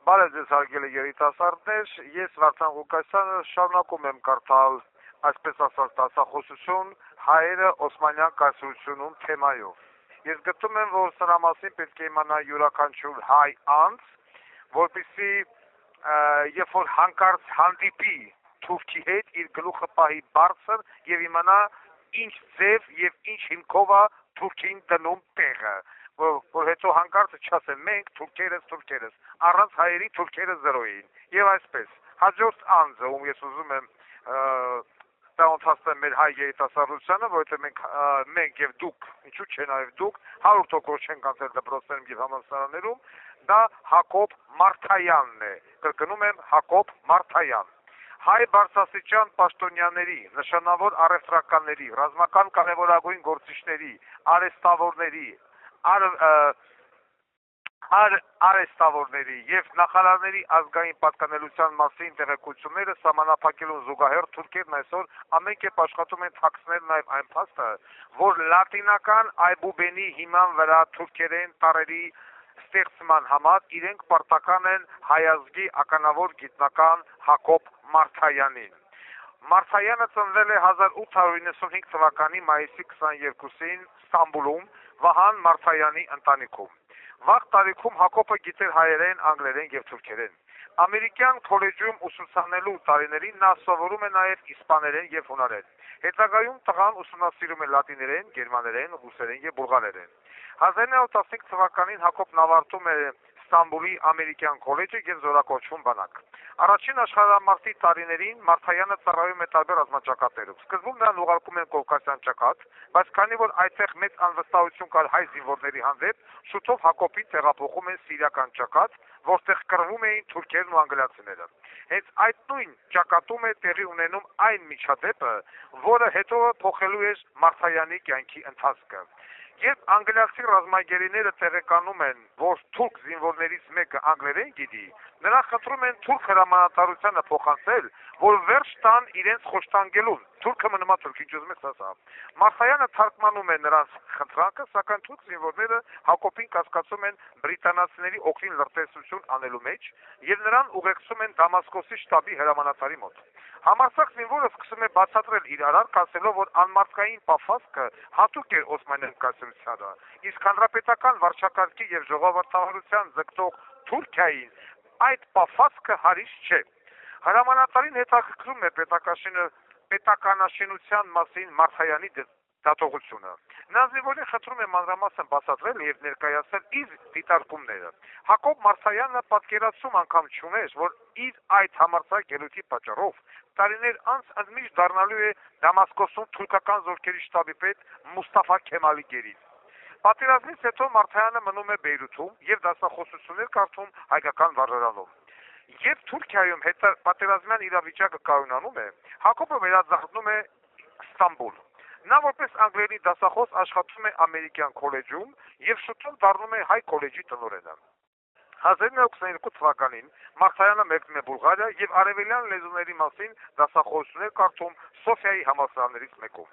Բարև ձեզ հարգելի երիտասարդներ, ես Վարդան Ղուկասյանը շարունակում եմ կարդալ այսպես ասած դասախոսություն հայերը Օսմանյան կայսրությունում թեմայով։ Ես գտնում եմ, որ սրա մասին պետք է իմանա յուրաքանչյուր հայ անձ, որպեսզի երբ որ հանկարծ հանդիպի թուրքի հետ իր գլուխը պահի բարձր եւ իմանա ինչ ձև եւ ինչ հիմքով է թուրքին դնում տեղը, որ հետո հանկարծ չասեն մենք թուրքերս առանց հայերի թուրքերը զրո էին եւ այսպես հաջորդ անձը ում ես ուզում եմ տանոթացնել մեր հայ երիտասարդությանը, որովհետեւ մենք եւ դուք, ինչու՞ չէ նաեւ դուք 100% չենք անցել դպրոցներում եւ համալսարաններում, դա Հակոբ Մարթայանն է, կրկնում եմ Հակոբ Մարթայան, հայ բարձրաստիճան պաշտոնյաների, նշանավոր առևտրականների, ռազմական կարևորագույն գործիչների, արհեստավորների, արհեստավորների եւ նախարարների ազգային պատկանելության մասին տեղեկությունները սահմանափակելուն զուգահեռ թուրքերն այսօր ամեն կերպ աշխատում են թաքցնել նաեւ այն փաստը, որ լատինական այբուբենի հիման վրա թուրքերեն տառերի ստեղծման համար իրենք պարտական են հայազգի ականավոր գիտնական Հակոբ Մարթայանին։ Մարթայանը ծնվել է 1895 թվականի մայիսի 22-ին Ստամբուլում Վահան Մարթայանի ընտանիքում։ Վաղ տարիքում Հակոբը գիտեր հայերեն, անգլերեն եւ թուրքերեն։ Ամերիկյան քոլեջում ուսուցանելու տարիներին նա սովորում է նաեւ իսպաներեն եւ հունարեն։ Հետագայում տղան ուսումնասիրում է լատիներեն, գերմաներեն, ռուսերեն եւ բուլղարերեն։ 1915 թվականին Հակոբն ավարտում է Ստամբուլի ամերիկյան քոլեջը եւ զորակոչվում բանակ։ Առաջին աշխարհամարտի տարիներին Մարթայանը ծառայում է տարբեր ռազմաճակատներում։ Սկզբում նրան ուղարկում են Կովկասյան ճակատ, բայց քանի որ այդտեղ մեծ անվստահություն կար հայ զինվորների հանդեպ, շուտով Հակոբին տեղափոխում են Սիրիական ճակատ, որտեղ կռվում էին թուրքերն ու անգլիացիները։ Հենց այդ նույն ճակատում է տեղի ունենում այն միջադեպը, որը հետո փոխելու էր Մարթայանի կյանքի ընթացքը։ Երբ անգլիացի ռազմագերիները տեղեկանում են, որ թուրք զինվորներից մեկը անգլերեն գիտի, նրան խնդրում են թուրք հրամանատարությանը փոխանցել, որ վերջ տան իրենց խոշտանգելուն։ Թուրքը մնում է թուրք, ինչ ուզում ես ասա։ Մարթայանը թարգմանում է նրանց խնդրանքը, սակայն թուրք զինվորները Հակոբին կասկածում են բրիտանացիների օգտին լրտեսություն անելու մեջ եւ նրան ուղեկցում են Դամասկոսի շտաբի հրամանատարի մոտ։ Համարձակ զինվորը սկսում է բացատրել իր արարք, ասելով, որ անմարդկային պահվածքը հատուկ է Օսմանյան կայսրությանը, իսկ հանրապետական վարչակարգի եւ ժողովրդավարության ձգտող Թուրքիային այդ պահվածքը հարիշ չէ։ Հրամանատարին հետաքրքրում է պետականաշինության մասին Մարթայանի դատողությունը։ Նա զինվորին խնդրում է մանրամասն բացատրել եւ ներկայացնել իր դիտարկումները։ Հակոբ Մարթայանը պատկերացում անգամ չուներ, որ իր այդ համարձակ ելույթի պատճառով տարիներ անց ընդմիշտ դառնալու է Դամասկոսում թուրքական զորքերի շտաբի պետ Մուստաֆա Քեմալի գերին։ Պատերազմից հետո Մարթայանը մնում է Բեյրութում եւ դասախոսություններ կարդում հայկական վարժարանում։ Երբ Թուրքիայում հետպատերազմյան իրավիճակը կայունանում է, Հակոբը վերադառնում է Ստամբուլ։ Նա որպես անգլերենի դասախոս աշխատում է ամերիկյան քոլեջում եւ շուտով դառնում է հայ քոլեջի տնօրենը։ 1922 թվականին Մարթայանը մեկնում է Բուլղարիա եւ արևելյան լեզուների մասին դասախոսություններ կարդում Սոֆիայի համալսարաններից մեկում։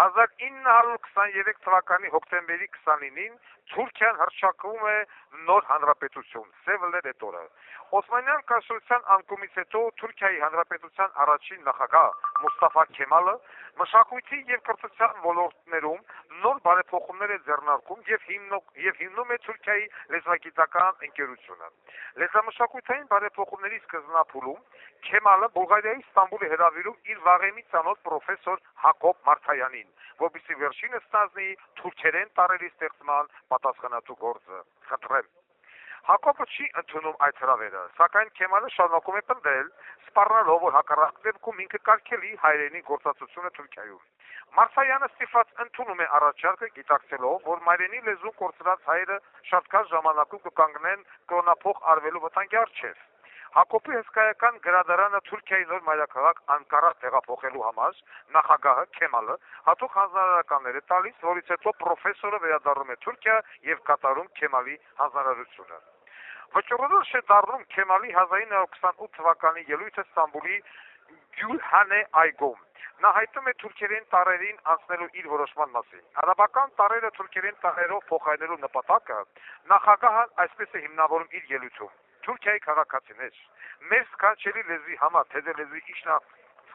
1923 թվականի հոկտեմբերի 29-ին Թուրքիան հռչակվում է նոր հանրապետություն՝ Սևլերետորը։ Օսմանյան կայսրության անկումից հետո Թուրքիայի հանրապետության առաջին նախագահ Մուստաֆա Քեմալը մշակույթի եւ կրթության ոլորտներում նոր բարեփոխումներ է ձեռնարկում եւ հիմնում է Թուրքիայի լեզվագիտական ընկերությունը։ Լեզվամշակութային բարեփոխումների սկզբնափուլում Քեմալը Բուլղարիայի Ստամբուլի հրավիրում իր վաղեմի ծանոթ պրոֆեսոր Հակոբ Մարթայանին, որպեսզի վերջինը ստանձնի թուրքերեն տառերի ստեղծման պատասխանատու գործը։ Խնդրեմ։ Հակոբը չի ընդունում այդ հրավերը, սակայն Քեմալը շարունակում է պնդել, սպառնալով, որ հակառակ դեպքում ինքը կարգելի հայրենի գործածությունը Թուրքիայում։ Մարթայանը ստիպված ընդունում է առաջարկը, գիտակցելով, որ մայրենի լեզուն կորցրած հայերը շատ կարճ ժամանակում կկանգնեն կրոնափոխ արվելու վտանգի առջև։ Հակոբի հսկայական գրադարանը Թուրքիայի նոր մայրաքաղաք Անկարա տեղափոխելու համար նախագահը Քեմալը հատուկ հանձնարարականներ է տալիս, որից հետո պրոֆեսորը վերադառնում է Թուրքիա եւ կատարում Քեմալի հանձնարարությունը։ Վճռորոշ է դառնում Քեմալի 1928 թվականի ելույթը Ստամբուլի Գյուլհանե այգում։ Նա հայտնում է թուրքերեն տառերին անցնելու իր որոշման մասին։ Արաբական տառերը թուրքերեն տառերով փոխարինելու նպատակը նախագահը այսպես է հիմնավորում իր ելույթում։ Թուրքիայի քաղաքացիներ, մեր սքանչելի լեզվի համար, թե դե լեզվի իջնա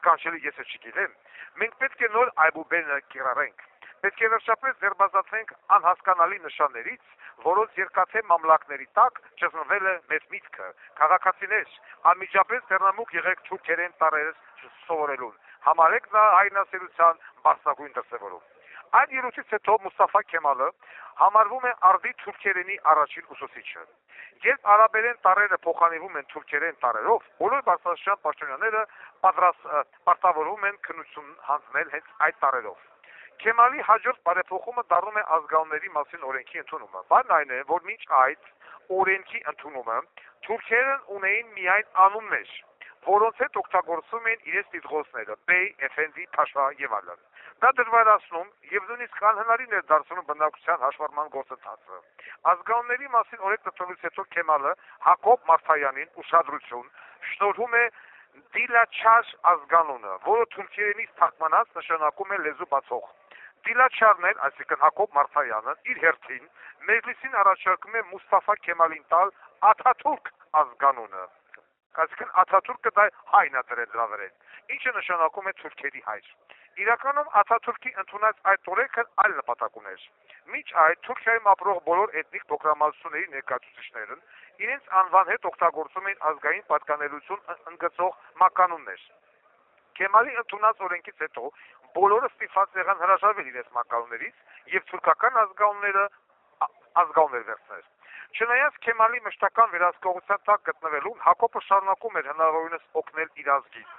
սքանչելի ես չգիտեմ, մենք պետք է նոր այբուբենը կիրառենք, պետք է վերջապես ձերբազատվենք անհասկանալի նշաններից, որոնց երկաթե մամլակների տակ ճզմվել է մեր միտքը, քաղաքացիներ, անմիջապես ձեռնամուխ եղեք թուրքերեն տառերը սովորելուն, համարեք նա հայրենասիրության բարձրագույն դրսևորում։ Այդ ելույթից հետո Մուստաֆա Քեմալը համարվում է արդի թուրքերենի առաջին ուսուցիչը։ Երբ արաբերեն տառերը փոխանցվում են թուրքերեն տառերով, բոլոր բարձրաստիճան պաշտոնյաները պարտավորվում են քննություն հանձնել հենց այդ տառերով։ Քեմալի հաջորդ բարեփոխումը դառնում է ազգանունների մասին օրենքի ընդունումը։ Բանն այն է, որ մինչ այդ օրենքի ընդունումը թուրքերն ունեին միայն անուններ, որոնց հետ օգտագործում են իրենց տիտղոսները՝ Բեյ, Էֆենդի, Փաշա եւ այլն։ Դա դժվարացնում եւ նույնիսկ անհնարին էր դարձնում բնակության հաշվառման գործընթացը։ Ազգանունների մասին օրենք տվյալից հետո Քեմալը Հակոբ Մարթայանին ուշադրություն շնորհում է Դիլաչար ազգանունը, որը թուրքերենից թարգմանած նշանակում է լեզու բացող։ Դիլաչարն էլ, այսինքն Հակոբ Մարթայանը, իր հերթին Մեջլիսին առաջարկում է Մուստաֆա Քեմալին տալ Աթաթուրք ազգանունը։ Այսինքն Աթաթուրկը դա հայն է դրել դրա վրա, ինչը նշանակում է թուրքերի հայր։ Իրականում Աթաթուրքի ընդունած այդ օրենքը այլ նպատակ ուներ։ Մինչ այդ Թուրքիայում ապրող բոլոր էթնիկ փոքրամասնությունների ներկայացուցիչներն իրենց անվան հետ օգտագործում էին ազգային պատկանելություն ընդգծող մականուններ։ Քեմալի ընդունած օրենքից հետո բոլորը ստիպված եղան հրաժարվել իրենց մականուններից եւ թուրքական ազգանունները ազգանուններ վերցնել։ Չնայած Քեմալի մշտական վերահսկողության տակ գտնվելուն Հակոբը շարունակում էր հնարավորինս օգնել իր ազգին։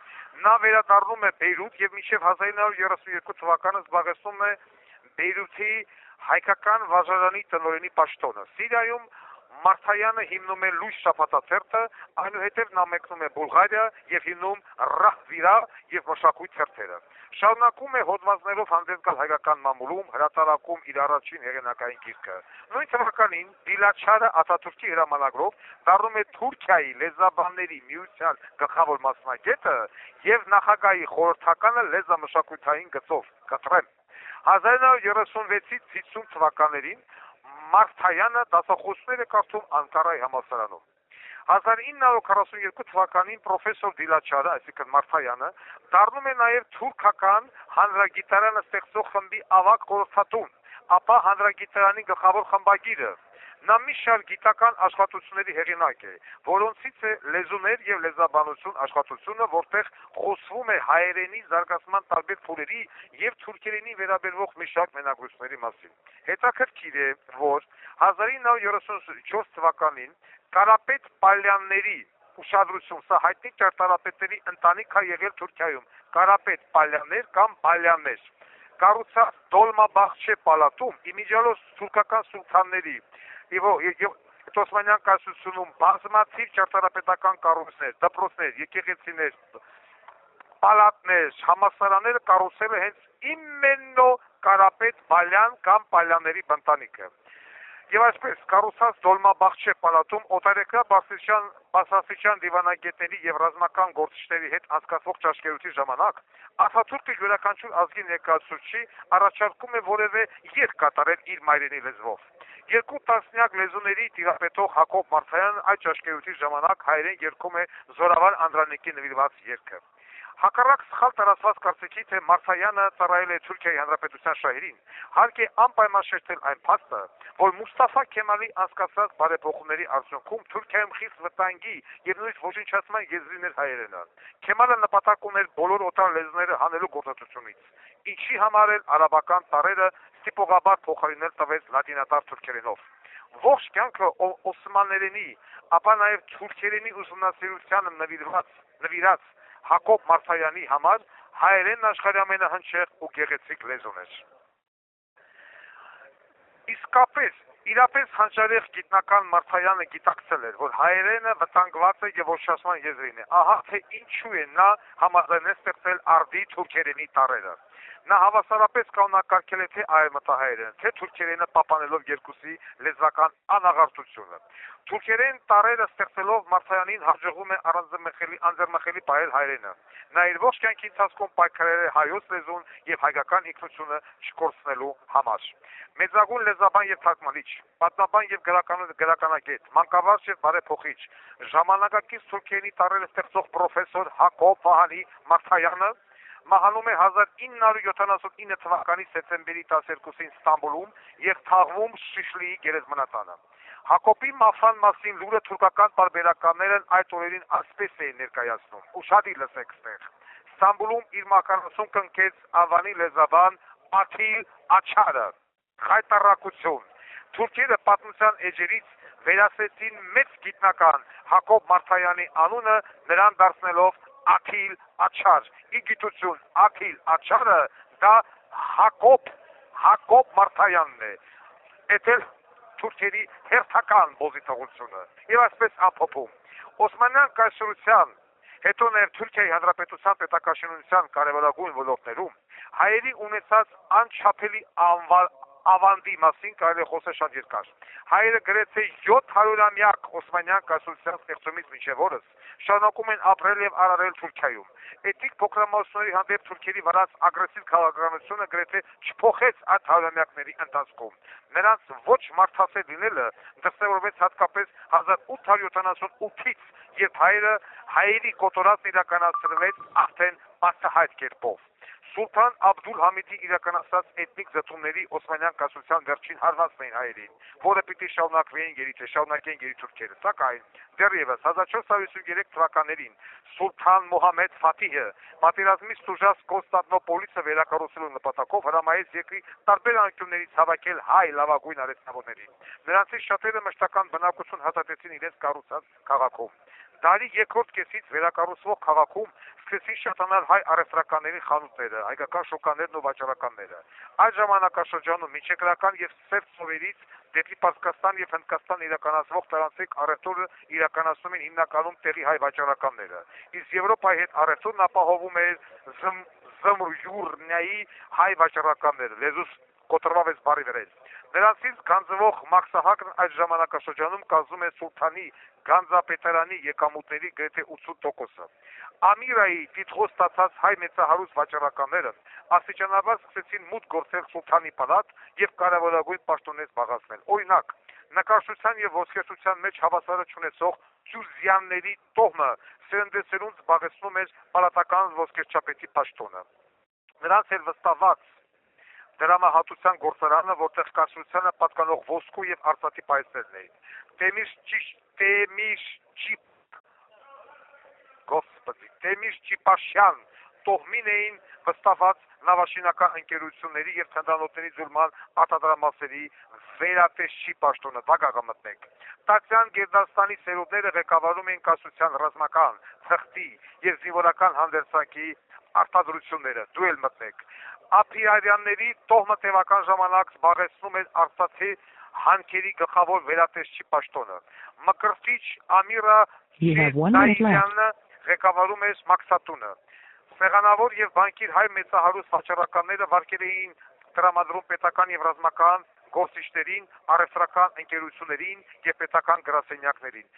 Նա վերադառնում է Բեյրութ եւ մինչեւ 1932 թվականը զբաղեցնում է Բեյրութի հայկական վարժարանի տնօրենի պաշտոնը։ Սիրիայում Մարթայանը հիմնում է լույս շաբաթաթերթը, այնուհետև նա մեկնում է Բուլղարիա եւ հիմնում Ռահվիրա եւ մշակույթ թերթերը։ Շարունակում է հոդվածներով հանդես գալ հայկական մամուլում, հրատարակում իր առաջին հեղինակային գիրքը։ Նույն թվականին Դիլաչարը Աթաթուրքի հրամանագրով դառնում է Թուրքիայի լեզվաբանների միության գլխավոր մասնագետը եւ նախագահի խորհրդականը լեզվամշակութային գծով կտրել։ 1936-ից 50 թվականներին Մարթայանը դասախոսներ է կարդում Անկարայի համալսարանում։ 1942 թվականին պրոֆեսոր Դիլաչարը, այսինքն Մարթայանը, դառնում է նաև թուրքական հանրագիտարանը ստեղծող խմբի ավագ խորհրդատուն, ապա հանրագիտարանի գլխավոր խմբագիրը։ Նա մի շարք գիտական աշխատությունների հեղինակ է, որոնցից է լեզուներ եւ լեզվաբանություն աշխատությունը, որտեղ խոսվում է հայերենի զարգացման տարբեր փուլերի եւ թուրքերենի վերաբերող մի շարք մենագրությունների մասին։ Հետաքրքիր է, որ 1974 թվականին Կարապետ Պալյանների ուշադրություն, սա հայտնի ճարտարապետների ընտանիք է եղել Թուրքիայում, Կարապետ Պալյաններ կամ Բալյաններ, կառուցած Դոլմաբախչե պալատում, իմիջիալոց թուրքական սուլթանների եւ Օսմանյան կայսրությունում բազմաթիվ ճարտարապետական կառույցներ, դպրոցներ, եկեղեցիներ, պալատներ, համալսարանները կառուցել է հենց իմեննո Կարապետ Պալյան կամ Պալյանների ընտանիքը։ Եվ այսպես կառուցած Դոլմաբախչե պալատում օտարերկրյա բարձրաստիճան դիվանագետների եւ ռազմական գործիչների հետ անցկացվող ճաշկերույթի ժամանակ Աթաթուրքը յուրաքանչյուր ազգի ներկայացուցիչի առաջարկում է որևէ երգ կատարել իր մայրենի լեզվով։ 2 տասնյակ լեզուների տիրապետող Հակոբ Մարթայանն այդ ճաշկերույթի ժամանակ հայերեն երգում է Զորավար Անդրանիկի նվիրված երգը։ Հակառակ սխալ տարածված կարծիքի, թե Մարթայանը ծառայել է Թուրքիայի Հանրապետության շահերին, հարկ է անպայման շեշտել այն փաստը, որ Մուստաֆա Քեմալի անցկացրած բարեփոխումների արդյունքում Թուրքիայում խիստ վտանգի եւ նույնիսկ ոչնչացման եզրին էր հայերենը։ Քեմալը նպատակ ուներ բոլոր օտար լեզուները հանելու գործողությունից, ինչի համար էլ արաբական տառերը ստիպողաբար փոխարինել տվեց լատինատար թուրքերենով։ Ողջ կյանքը օսմաներենի, ապա նաեւ թուրքերենի ուսումնասիրությանը նվիրած Հակոբ Մարթայանի համար հայերենն աշխարհի ամենահնչեղ ու գեղեցիկ լեզուն էր։ Իսկապես, իրապես հանճարեղ գիտնական Մարթայանը գիտակցել էր, որ հայերենը վտանգված է եւ ոչնչացման եզրին է։ Ահա թե ինչու է նա համաձայնել ստեղծել արդի թուրքերենի տառերը։ Նա հավասարապես կանոնակարգել է թե այլ մտահայերեն, թե թուրքերենը պահպանելով երկուսի լեզվական անաղարտությունը։ Թուրքերեն տարերը ստեղծելով Մարթայանին հաջողում է անձեռնմխելի պահել հայրենը։ Նա իր ողջ կյանքի ընթացքում պայքարել է հայոց լեզուն եւ հայկական ինքնությունը չկորցնելու համար։ Մեծագույն լեզվաբան եւ թարգմանիչ, պատմաբան եւ գրականագետ, մանկավարժ եւ բարեփոխիչ, ժամանակակից թուրքերենի տարերը ստեղծող պրոֆեսոր Հակոբ Վահանի Մարթայանը մահանում է 1979 թվականի սեպտեմբերի 12-ին Ստամբուլում եւ թաղվում Շիշլիի գերեզմանատանը։ Հակոբի մահվան մասին լուրը թուրքական բարբերականներն այդ օրերին ասպես էին ներկայացնում։ Ուշադիր լսեք ստեղ։ Ստամբուլում իր մակարդակում կնքեց Ավանի լեզվաբան Աթիլ Աչարը։ Խայտարակություն։ Թուրքերը պատմության էջերից վերացրեցին մեծ գիտնական Հակոբ Մարթայանի անունը, նրան դարձնելով Աթիլ Աչար։ Ի գիտություն Աթիլ Աչարը դա Հակոբ Մարթայանն է։ Էդել թուրքերի հերթական բոզիթողությունը եւ այսպես ամփոփում Օսմանյան կայսրության հետո ներ Թուրքիայի Հանրապետության պետակաշինության կարևորագույն ոլորտներում հայերի ունեցած անչափելի ավանդի մասին կարելի է խոսել շատ երկար։ Հայերը գրեթե 700-ամյակ Օսմանյան կայսրության ստեղծումից մինչև օրս շարունակում են ապրել եւ արարել Թուրքիայում։ Էթնիկ փոքրամասնությունների հանդեպ թուրքերի վարած ագրեսիվ քաղաքականությունը գրեթե չփոխեց այդ հարյուրամյակների ընթացքում։ Նրանց ոչ մարդասեր լինելը դրսևորվեց հատկապես 1878-ից, երբ հայերի կոտորածն իրականացրվեց արդեն բացահայտ կերպով։ Սուլթան Աբդուլ Համիդի իրականացած էթնիկ զտումների Օսմանյան կայսրության վերջին հարվածն էին հայերին, որը պիտի շարունակվեին գերի թուրքերը։ Սակայն դեռևս 1453 թվականներին Սուլթան Մոհամեդ Ֆաթիհը պատերազմից տուժած Կոնստանտինոպոլիսը վերակառուցելու նպատակով հրամայեց երկրի տարբեր անկյուններից հավաքել հայ լավագույն արհեստավորներին։ Նրանցից շատերը մշտական բնակություն հաստատեցին իրենց կառուցած քաղաքում։ Դարի երկրորդ կեսից վերակառուցվող քաղաքում սկսեցին շատանալ հայ առևտրականների խանութները, հայկական շոկաներն ու վաճառականները։ Այդ ժամանակաշրջանում միջերկրական եւ սև ծովերից դեպի Պարսկաստան եւ Հնդկաստան իրականացվող տարանցիկ առևտուրը իրականացնում են հիմնականում տեղի հայ վաճառականները։ Իսկ Եվրոպայի հետ առևտուրն ապահովում էր Զմրյուռնիայի հայ վաճառականները, լեզուս կոտրված է բարի վերել։ Նրանցից գանձվող մաքսահակն այդ ժամանակաշրջանում կազմում է սուլթանի գանձապետարանի եկամուտների գրեթե 80%-ը։ Ամիրայի տիտղոս ստացած հայ մեծահարուստ վաճառականները աստիճանաբար սկսեցին մուտք գործել սուլթանի պալատ եւ կարևորագույն պաշտոններ զբաղեցնել։ Օրինակ, նկարչության եւ ոսկերչության մեջ հավասարը չունեցող Ջուզյանների տոհմը սերնդեսերունդ զբաղեցնում էր պալատական ոսկերչապետի պաշտոնը։ Նրանց էր վստահված դրամահատության գործարանը, որտեղ կայսրությանը պատկանող ոսկու եւ արծաթի պայծերն էին։ Տեմիշ Չիպաշյան տոհմին էին վստահված նավաշինական ընկերությունների եւ թնդանոթների զուլման արտադրամասերի վերատեսչի պաշտոնը, դագաղամտնեք։ Տացյան Գերդաստանի սերունդները ղեկավարում էին կայսրության ռազմական, թղթի եւ զինվորական հանդերձանքի արտադրությունները, դու էլ մտնեք։ Ափիարյանների տոհմը տևական ժամանակ զբաղեցնում էր Արցախի հանքերի գլխավոր վերատեսչի պաշտոնը։ Մկրտիչ Ամիրա Զայդյանը ղեկավարում էր Մաքսատունը։ Սեղանավոր եւ բանկիր հայ մեծահարուստ վաճառականները վարկել էին տրամադրում պետական եւ ռազմական գործիչներին, առևտրական ընկերություններին եւ պետական գրասենյակներին։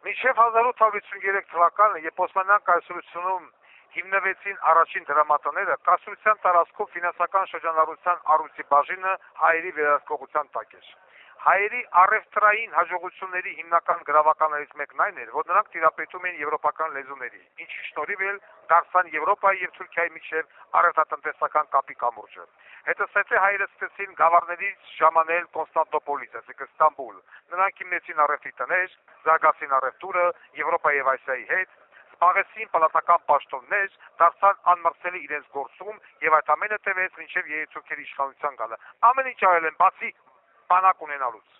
Մինչև 1853 թվականը, երբ Օսմանյան կայսրությունում հիմնվեցին առաջին դրամատները, կայսրության տարածքով ֆինանսական շրջանառության առույցի բաժինը հայերի վերահսկողության տակ էր։ Հայերի առևտրային հաջողությունների հիմնական գրավականներից մեկն այն էր, որ նրանք տիրապետում էին եվրոպական լեզուների, ինչի շնորհիվ էլ դարձան Եվրոպայի եւ Թուրքիայի միջև առևտրատնտեսական կապի կամուրջը։ Հետզհետե հայերը սկսեցին գավառներից ժամանել Կոնստանտինոպոլիս, այսինքն Ստամբուլ։ Նրանք հիմնեցին առևտրի տներ, զարգացին առևտուրը Եվրոպայի եւ Ասիայի հետ, զբաղեցին պալատական պաշտոններ, դարձան անմրցելի իրենց գործում եւ այդ ամենը տևեց մինչեւ երեցուքերի իշխանության գալը։ Ամեն ինչ արել են բացի բանակ ունենալուց։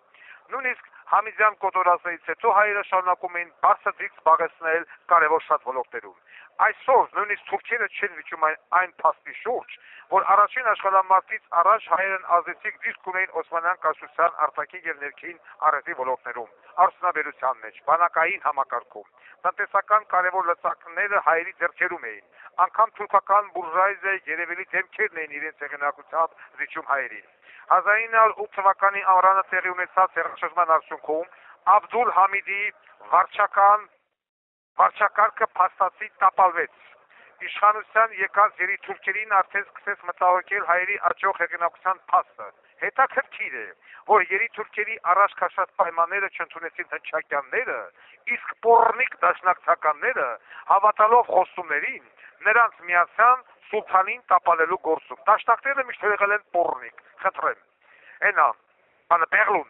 Նույնիսկ Համիդյան կոտորածներից հետո հայերը շարունակում էին բարձրացիկ զբաղեցնել կարևոր շատ ոլորտներում։ Այսօր նույնիսկ թուրքերը չեն վիճում այն փաստի շուրջ, որ առաջին աշխարհամարտից առաջ հայերն ազդեցիկ դիրք ունեին Օսմանյան կայսրության արտաքին եւ ներքին առևտրի ոլորտներում, արդյունաբերության մեջ, բանակային համակարգում։ Տնտեսական կարևոր լծակները հայերի ձեռքերում էին։ Անգամ թուրքական բուրժուազիայի երևելի դեմքերն էին իրենց հեղինակությամբ զիջում հայերին։ 1908 թվականի ամռանը տեղի ունեցած հեռաշրջման արդյունքում Աբդուլ Համիդի վարչակարգը փաստացի տապալվեց։ Իշխանության եկած երիտուրքերին արդեն սկսեց մտահոգել հայերի աճող հեղինակության փաստը։ Հետաքրքիր է, որ երիտուրքերի առաջ քաշած պայմանները չընդունեցին հնչակյանները, իսկ պոռնիկ դաշնակցականները, հավատալով խոստումներին, նրանց միացան սուլթանին տապալելու գործում։ Դաշնակները միշտ եղել են պոռնիկ, խնդրեմ։ Այնա, բանը պեղլուն։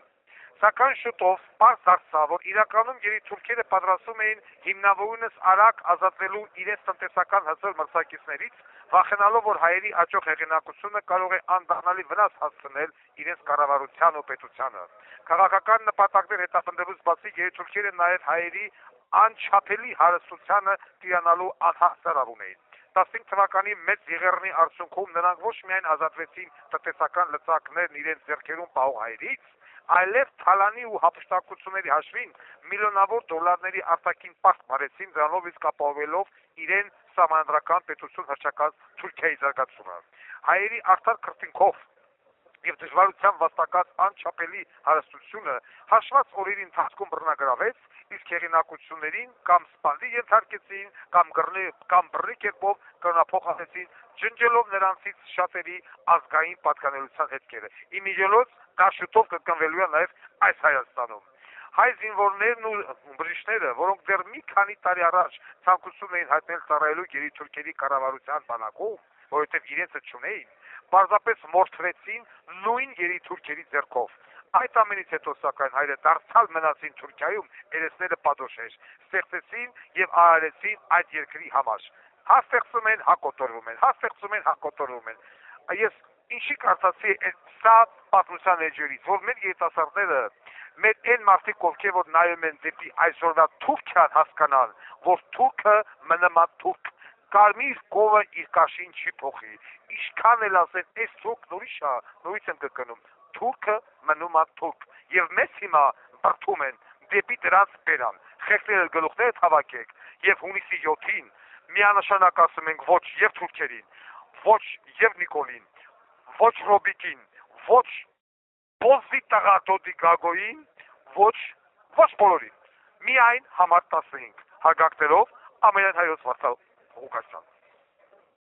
Սակայն շուտով պարզ դարձավ, որ իրականում երիտուրքերը պատրաստում էին հիմնավորինս արագ ազատվելու իրենց տնտեսական հզոր մրցակիցներից, վախենալով, որ հայերի աճող հեղինակությունը կարող է անդառնալի վնաս հասցնել իրենց կառավարության ու պետությանը։ Քաղաքական նպատակներ հետապնդելուց բացի երիտուրքերը նաև հայերի անչափելի հարստությանը տիրանալու անհասարավ ունեին։ 15 թվականի մեծ եղեռնի արդյունքում նրանք ոչ միայն ազատվեցին տնտեսական լծակներն իրենց ձեռքերում պահող հայերից, այլև թալանի ու հափշտակությունների հաշվին միլիոնավոր դոլարների արտաքին պարտք մարեցին, դրանով իսկ ապահովելով իրեն սահմանադրական պետություն հռչակած Թուրքիայի զարգացումը։ Հայերի արդար քրտինքով եւ դժվարությամբ վաստակած անչափելի հարստությունը հաշված օրերի ընթացքում բռնագրավեց, իսկ հեղինակություններին կամ սպանդի ենթարկեցին, կամ բռնի կերպով կրոնափոխեցին, ջնջելով նրանցից շատերի ազգային պատկանելության հետքերը։ Իմիջիայլոց դա շուտով կկնվելու է նաև այս Հայաստանում։ Հայ զինվորներն ու բժիշկները, որոնք դեռ մի քանի տարի առաջ ցանկություն էին հայտնել ծառայելու երիտուրքերի կառավարության բանակում, որովհետև իրենցը չունեին, պարզապես մորթվեցին նույն երիտուրքերի ձեռքով։ Այդ ամենից հետո սակայն հայերը դարձյալ մնացին Թուրքիայում, երեսները պատոշեր, ստեղծեցին եւ արարեցին այդ երկրի համար։ Հա ստեղծում են, հա կոտորվում են, հա ստեղծում են, հա կոտորվում են։ Ես ինչի կարծացի սա պատմության էջերից, որ մեր երիտասարդները, մեր այն մարդիկ, ովքեր որ նայում են դեպի այսօրվա Թուրքիան, հասկանան, որ թուրքը մնում է թուրք, կարմիր կովը իր կաշին չի փոխի, ինչքան էլ ասեն, այս թուրքն ուրիշ է, նույնիսկ եմ կրկնում, թուրքը մնում է թուրք, եւ մեզ հիմա բրդում են դեպի դրանց բերան, խեղդել գլուխները հավաքեք, եւ հունիսի 7-ին միանշանակ ասում ենք ոչ եւ թուրքերին, ոչ եւ Նիկոլին, ոչ Ռոբիկին, ոչ Բոզի տղատոդի Գագոյին, ոչ բոլորին, միայն համար 15 հարգակներով ամենայն հայոց վարդալ Ղուկասյան։